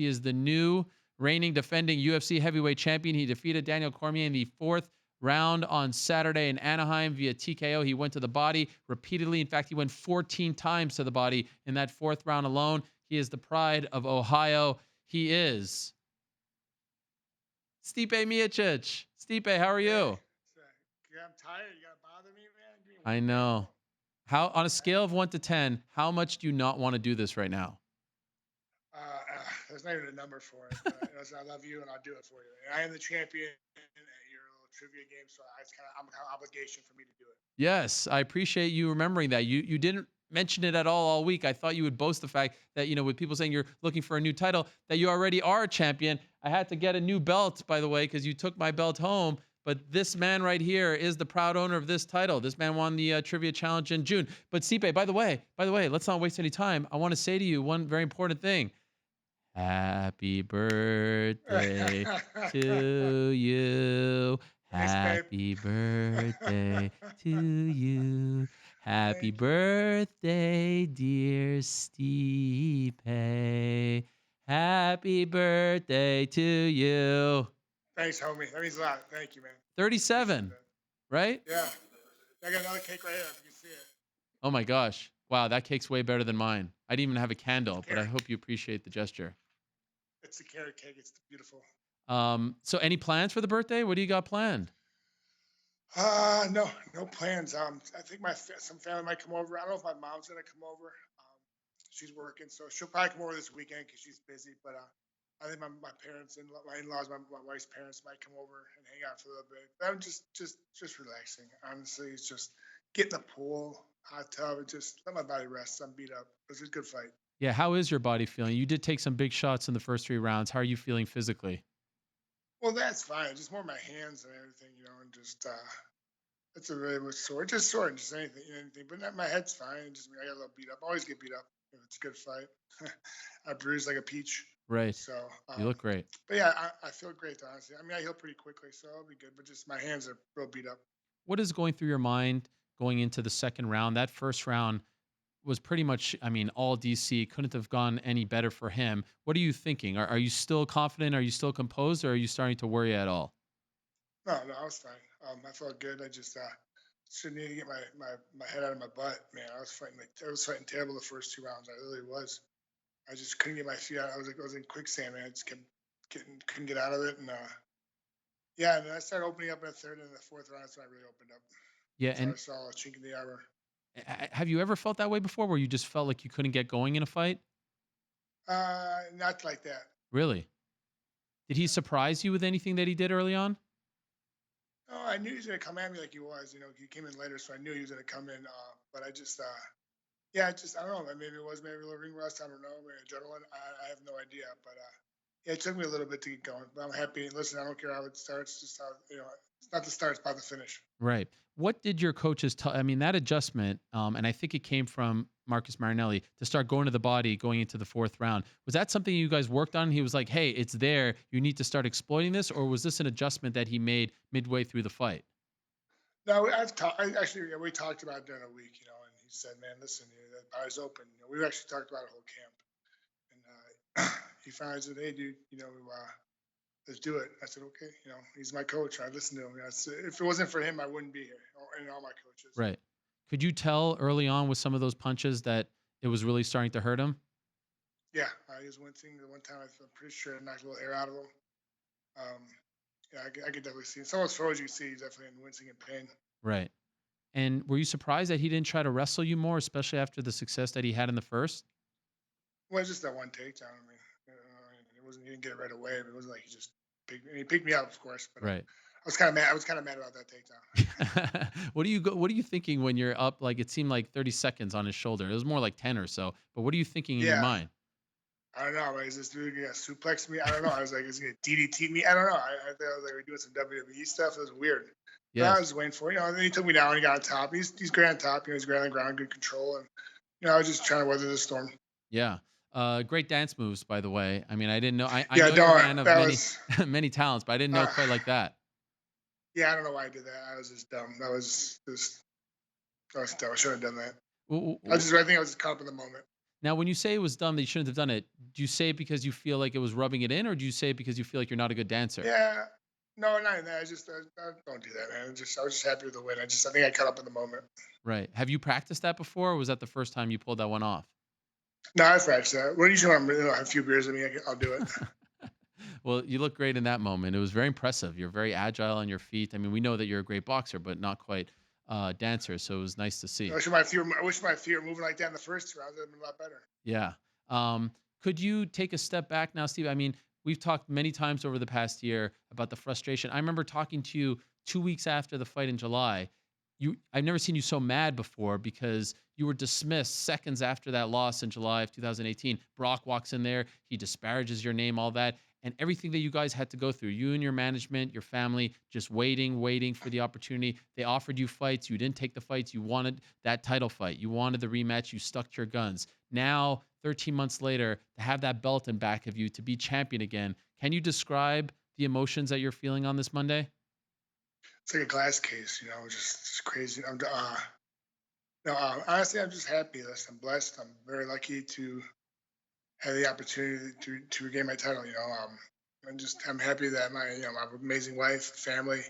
He is the new reigning defending UFC heavyweight champion. He defeated Daniel Cormier in the fourth round on Saturday in Anaheim via TKO. He went to the body repeatedly. In fact, he went 14 times to the body in that fourth round alone. He is the pride of Ohio. He is Stipe Miocic. Stipe, how are Hey, you? yeah, I'm tired. You gotta bother me, man. Give me a I week, man. know. How, on a Right? scale of 1 to 10, how much do you not want to do this right now? There's not even a number for it. But I love you, and I'll do it for you. And I am the champion at your little trivia game, so it's I'm kind of obligation for me to do it. Yes, I appreciate you remembering that. You didn't mention it at all week. I thought you would boast the fact that, with people saying you're looking for a new title, that you already are a champion. I had to get a new belt, by the way, because you took my belt home. But this man right here is the proud owner of this title. This man won the trivia challenge in June. But Stipe, by the way, let's not waste any time. I want to say to you one very important thing. Happy birthday to you. Thanks, babe. Happy birthday to you. Happy Thank you. birthday, dear Stipe. Happy birthday to you. Thanks, homie. That means a lot. Thank you, man. Appreciate 37, that. right? Yeah. I got another cake right here. If you can see it. Oh my gosh. Wow, that cake's way better than mine. I didn't even have a It's a candle, but I carrot. hope you appreciate the gesture. It's a carrot cake. It's beautiful. So any plans for the birthday? What do you got planned? No, no plans. I think some family might come over. I don't know if my mom's gonna come over. She's working, so she'll probably come over this weekend because she's busy. But I think my parents and my in-laws, my wife's parents might come over and hang out for a little bit. But I'm just relaxing. Honestly, it's just get in the pool, hot tub, and just let my body rest. I'm beat up. It was a good fight. Yeah, how is your body feeling? You did take some big shots in the first 3 rounds. How are you feeling physically? Well, that's fine. Just more my hands and everything, and just that's a really much sore. Just sore, just anything. But my head's fine. Just I got a little beat up. I always get beat up if it's a good fight. I bruise like a peach. Right. So, You look great. but yeah, I feel great. Honestly, I mean, I heal pretty quickly, so I'll be good. But just my hands are real beat up. What is going through your mind going into the second round? That first round was pretty much, I mean, all DC. Couldn't have gone any better for him. What are you thinking? Are you still confident? Are you still composed? Or are you starting to worry at all? No, no, I was fine. I felt good. I just need to get my head out of my butt, man. I was fighting terrible the first 2 rounds. I really was. I just couldn't get my feet out. I was in quicksand, man. I just kept couldn't get out of it, and yeah. And then I started opening up in the third and the fourth round. That's when I really opened up. Yeah. So I And saw a chink in the armor. have you ever felt that way before where you just felt like you couldn't get going in a fight? Not like that. Really? Did he surprise you with anything that he did early on? No, I knew he was gonna come at me like he was. He came in later, so I knew he was gonna come in. But yeah, I don't know. Maybe it was maybe a little ring rust. I don't know. Maybe adrenaline. I have no idea. But yeah, it took me a little bit to get going. But I'm happy. Listen, I don't care how it starts. Just how it's not the start, it's about the finish. Right. What did your coaches tell? I mean, that adjustment, and I think it came from Marcus Marinelli to start going to the body going into the fourth round. Was that something you guys worked on? He was like, "Hey, it's there. You need to start exploiting this," or was this an adjustment that he made midway through the fight? No, I've talked. Actually, yeah, we talked about it during a week. And he said, "Man, listen, that eye's open." We actually talked about it whole camp, and he finally said, "Hey, dude, let's do it." I said, "Okay." He's my coach. I listened to him. If it wasn't for him, I wouldn't be here. And all my coaches. Right. Could you tell early on with some of those punches that it was really starting to hurt him? Yeah, he was wincing. The one time I'm pretty sure I knocked a little air out of him. Um, yeah, I could definitely see. Some of those throws you see, he's definitely in wincing and pain. Right. And were you surprised that he didn't try to wrestle you more, especially after the success that he had in the first? Well, it's just that one takedown. I mean, it wasn't. He didn't get it right away. But it wasn't like he picked me up, of course. But Right. I was kind of mad. I was kind of mad about that takedown. What are you thinking when you're up? Like it seemed like 30 seconds on his shoulder. It was more like 10 or so. But what are you thinking in your Yeah, mind? I don't know. Is this dude gonna suplex me? I don't know. I was like, is he gonna DDT me? I don't know. I thought I was like, we're doing some WWE stuff. It was weird. But I Yes. was waiting for and then he took me down. He got on top. He's great on top. He's great on the ground, good control, and I was just trying to weather the storm. Yeah. Great dance moves, by the way. I mean, I didn't know. I Yeah, know you're a don't. man of That many was. many talents, but I didn't know Uh, quite like that. yeah, I don't know why I did that. I was just dumb. That was just. I was dumb. I shouldn't have done that. W- w- I think I was just caught up in the moment. Now, when you say it was dumb that you shouldn't have done it, do you say it because you feel like it was rubbing it in, or do you say it because you feel like you're not a good dancer? Yeah. No, not even that. I don't do that, man. I was just happy with the win. I think I caught up in the moment. Right. Have you practiced that before, or was that the first time you pulled that one off? No, I've practiced that. Well, usually when have a few beers in me, I'll do it. Well, you look great in that moment. It was very impressive. You're very agile on your feet. I mean, we know that you're a great boxer, but not quite dancer. So it was nice to see. I wish my feet were moving like that in the first round. That'd been a lot better. Yeah. Could you take a step back now, Steve? I mean, we've talked many times over the past year about the frustration. I remember talking to you 2 weeks after the fight in July. I've never seen you so mad before because you were dismissed seconds after that loss in July of 2018. Brock walks in there, he disparages your name, all that, and everything that you guys had to go through. You and your management, your family, just waiting for the opportunity. They offered you fights, you didn't take the fights. You wanted that title fight, you wanted the rematch. You stuck to your guns. Now, 13 months later, to have that belt in back of you, to be champion again. Can you describe the emotions that you're feeling on this Monday? It's like a glass case, just crazy. No, honestly, I'm just happy. Listen, I'm blessed. I'm very lucky to have the opportunity to regain my title. I'm happy that my amazing wife, family,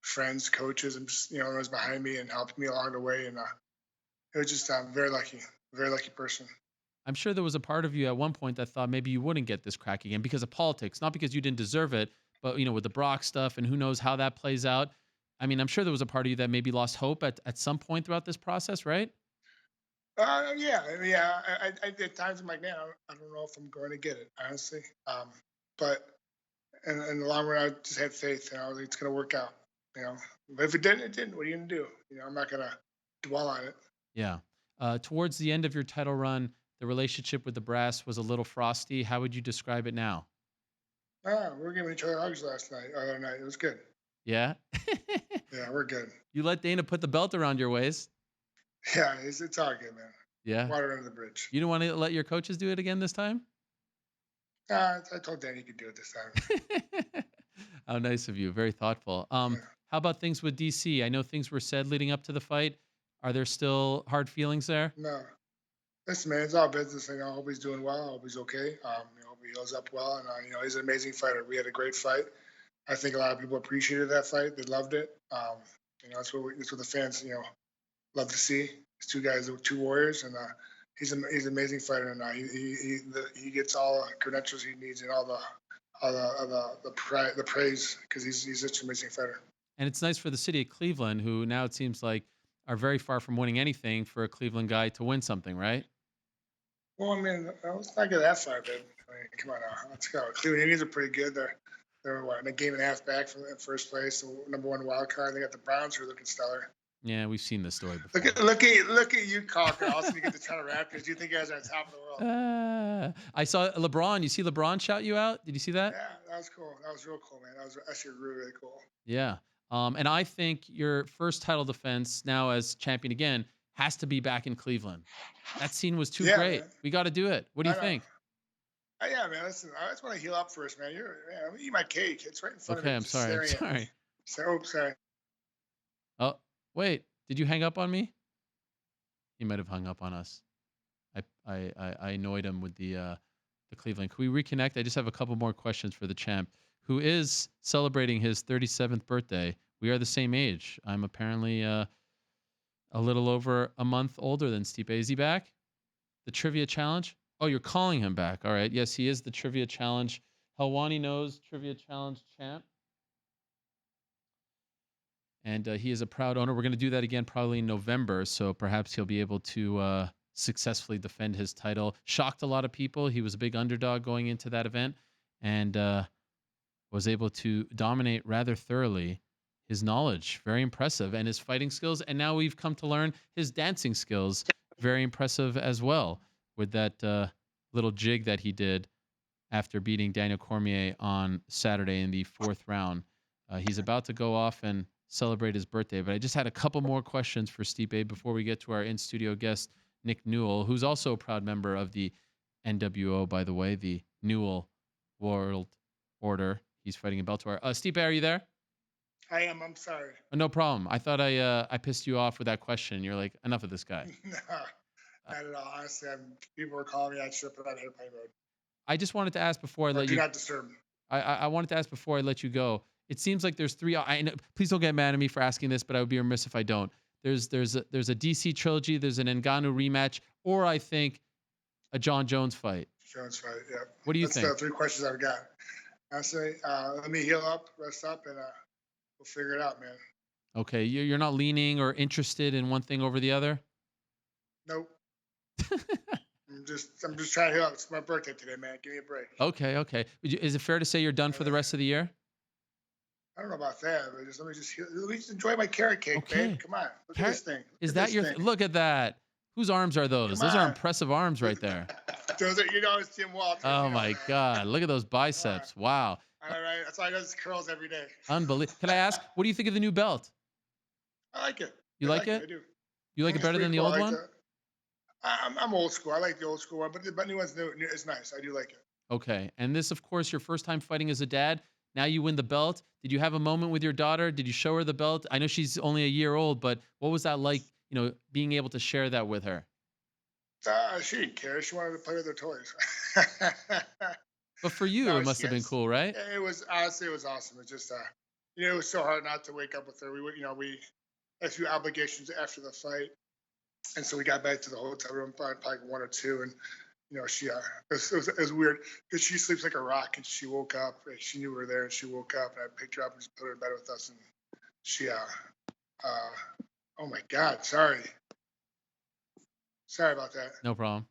friends, coaches, and just was behind me and helped me along the way. And it was just I'm very lucky person. I'm sure there was a part of you at one point that thought maybe you wouldn't get this crack again because of politics, not because you didn't deserve it, but with the Brock stuff and who knows how that plays out. I mean, I'm sure there was a part of you that maybe lost hope at some point throughout this process, right? Yeah. I at times I'm like, man, I don't know if I'm going to get it, honestly. But in the long run, I just had faith. It's going to work out. You know, but if it didn't, it didn't. What are you going to do? I'm not going to dwell on it. Yeah. Towards the end of your title run, the relationship with the brass was a little frosty. How would you describe it now? We were giving each other hugs other night. It was good. Yeah. Yeah, we're good. You let Dana put the belt around your waist. Yeah, it's all good, man. Yeah. Water under the bridge. You don't want to let your coaches do it again this time? I told Danny he could do it this time. How nice of you. Very thoughtful. Yeah. How about things with DC? I know things were said leading up to the fight. Are there still hard feelings there? No, listen, man, it's all business. I hope he's doing well. I hope he's okay. Hope he heals up well. And he's an amazing fighter. We had a great fight. I think a lot of people appreciated that fight. They loved it. That's what the fans love to see. These two guys, two warriors, and he's an amazing fighter. And he gets all the credentials he needs and all the praise because he's such an amazing fighter. And it's nice for the city of Cleveland, who now it seems like are very far from winning anything, for a Cleveland guy to win something, right? Well, I mean, let's not get that far, man. I mean, come on now. Let's go. Cleveland Indians are pretty good. They're what, a game and a half back from first place, the number one wild card. They got the Browns who are looking stellar. Yeah, we've seen this story before. Look at you, Calker. Also, you get the Toronto Raptors. You think you guys are on top of the world? I saw LeBron. You see LeBron shout you out? Did you see that? Yeah, that was cool. That was real cool, man. That was actually really, really cool. Yeah. And I think your first title defense now as champion again has to be back in Cleveland. That scene was too great. Man. We got to do it. What do you think? Yeah, man. Listen, I just want to heal up first, man. I'm gonna eat my cake. It's right in front of me. Okay, I'm sorry. Sorry. Oh, wait. Did you hang up on me? He might have hung up on us. I annoyed him with the Cleveland. Can we reconnect? I just have a couple more questions for the champ, who is celebrating his 37th birthday. We are the same age. I'm apparently a little over a month older than Stipe. Is he back? The trivia challenge? Oh, you're calling him back. All right. Yes, he is the trivia challenge. Helwani knows trivia challenge champ. And he is a proud owner. We're going to do that again probably in November, so perhaps he'll be able to successfully defend his title. Shocked a lot of people. He was a big underdog going into that event and was able to dominate rather thoroughly. His knowledge, very impressive, and his fighting skills. And now we've come to learn his dancing skills, very impressive as well, with that little jig that he did after beating Daniel Cormier on Saturday in the 4th round. He's about to go off and celebrate his birthday, but I just had a couple more questions for Stipe before we get to our in-studio guest, Nick Newell, who's also a proud member of the NWO, by the way, the Newell World Order. He's fighting in Bellator. Stipe, are you there? I am. I'm sorry. Oh, no problem. I thought I pissed you off with that question. You're like, enough of this guy. No, Not at all. Honestly, people were calling me. I should put on airplane mode. I just wanted to ask before I Or let do you. not disturb. I wanted to ask before I let you go. It seems like there's three. I know, please don't get mad at me for asking this, but I would be remiss if I don't. There's a DC trilogy. There's an Ngannou rematch, or I think a Jon Jones fight. Jones fight. Yeah. What do you That's think? the 3 questions I've got. Honestly, let me heal up, rest up, and we'll figure it out, man. Okay, you're not leaning or interested in one thing over the other. Nope. I'm just trying to heal up. It's my birthday today, man. Give me a break. Okay, okay. Is it fair to say you're done for the rest of the year? I don't know about that, but let me just heal. Let me just enjoy my carrot cake, Okay. babe. Come on. Look Carrot- at this thing. Look Is at that this your? thing. Look at that. Whose arms are those? Come Those are on. impressive arms right there. Those are, it's Jim Walters. Oh you know my that. God! Look at those biceps. Wow, All right. That's why I does curls every day. unbelievable. Can I ask, what do you think of the new belt? I like it. You like it? I do. You like it It's better pretty than the cool. old I like one? I'm old school. I like the old school one, but the new one's new. It's nice. I do like it. Okay. And this, of course, your first time fighting as a dad. Now you win the belt. Did you have a moment with your daughter? Did you show her the belt? I know she's only a year old, but what was that like? Being able to share that with her. She didn't care. She wanted to play with her toys. But for you, No, it must have been cool, right? It was honestly, it was awesome. It just, it was so hard not to wake up with her. We had a few obligations after the fight, and so we got back to the hotel room by like 1 or 2, and she, it was weird because she sleeps like a rock, and she woke up, and she knew we were there, and she woke up, and I picked her up and just put her in bed with us, and she, oh my God, sorry about that. No problem.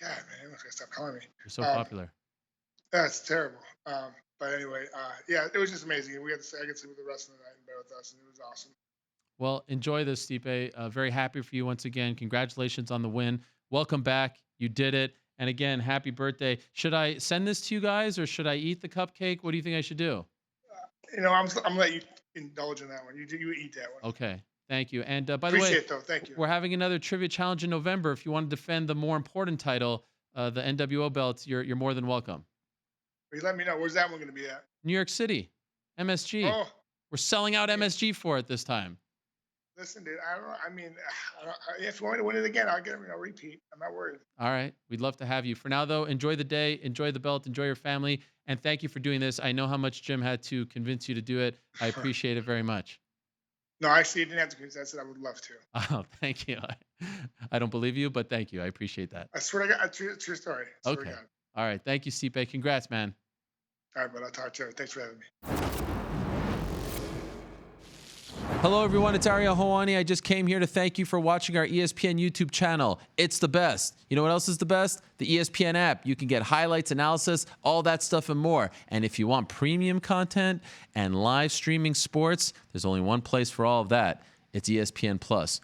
God, man, everyone's gonna stop calling me. You're so popular. That's terrible. But anyway, yeah, it was just amazing. I could sleep with the rest of the night in bed with us, and it was awesome. Well, enjoy this, Stipe. Very happy for you once again. Congratulations on the win. Welcome back. You did it. And again, happy birthday. Should I send this to you guys or should I eat the cupcake? What do you think I should do? I'm gonna let you indulge in that one. You eat that one. Okay. Thank you. And by the Appreciate way, it, though. Thank you. we're having another trivia challenge in November. If you want to defend the more important title, the NWO belt, you're more than welcome. You let me know. Where's that one going to be at? New York City, MSG. Oh, We're selling out MSG for it this time. listen, dude. I don't know. I mean, if you want me to win it again, I'll get a repeat. I'm not worried. All right. We'd love to have you. For now, though, enjoy the day, enjoy the belt, enjoy your family, and thank you for doing this. I know how much Jim had to convince you to do it. I appreciate it very much. No, actually, you didn't have to convince. I said I would love to. Oh, thank you. I don't believe you, but thank you. I appreciate that. I swear to God, true story. I swear to Okay. God. All right. Thank you, Stipe. Congrats, man. All right, but I'll talk to you. Thanks for having me. Hello, everyone. It's Ariel Helwani. I just came here to thank you for watching our ESPN YouTube channel. It's the best. You know what else is the best? The ESPN app. You can get highlights, analysis, all that stuff and more. And if you want premium content and live streaming sports, there's only one place for all of that. It's ESPN Plus.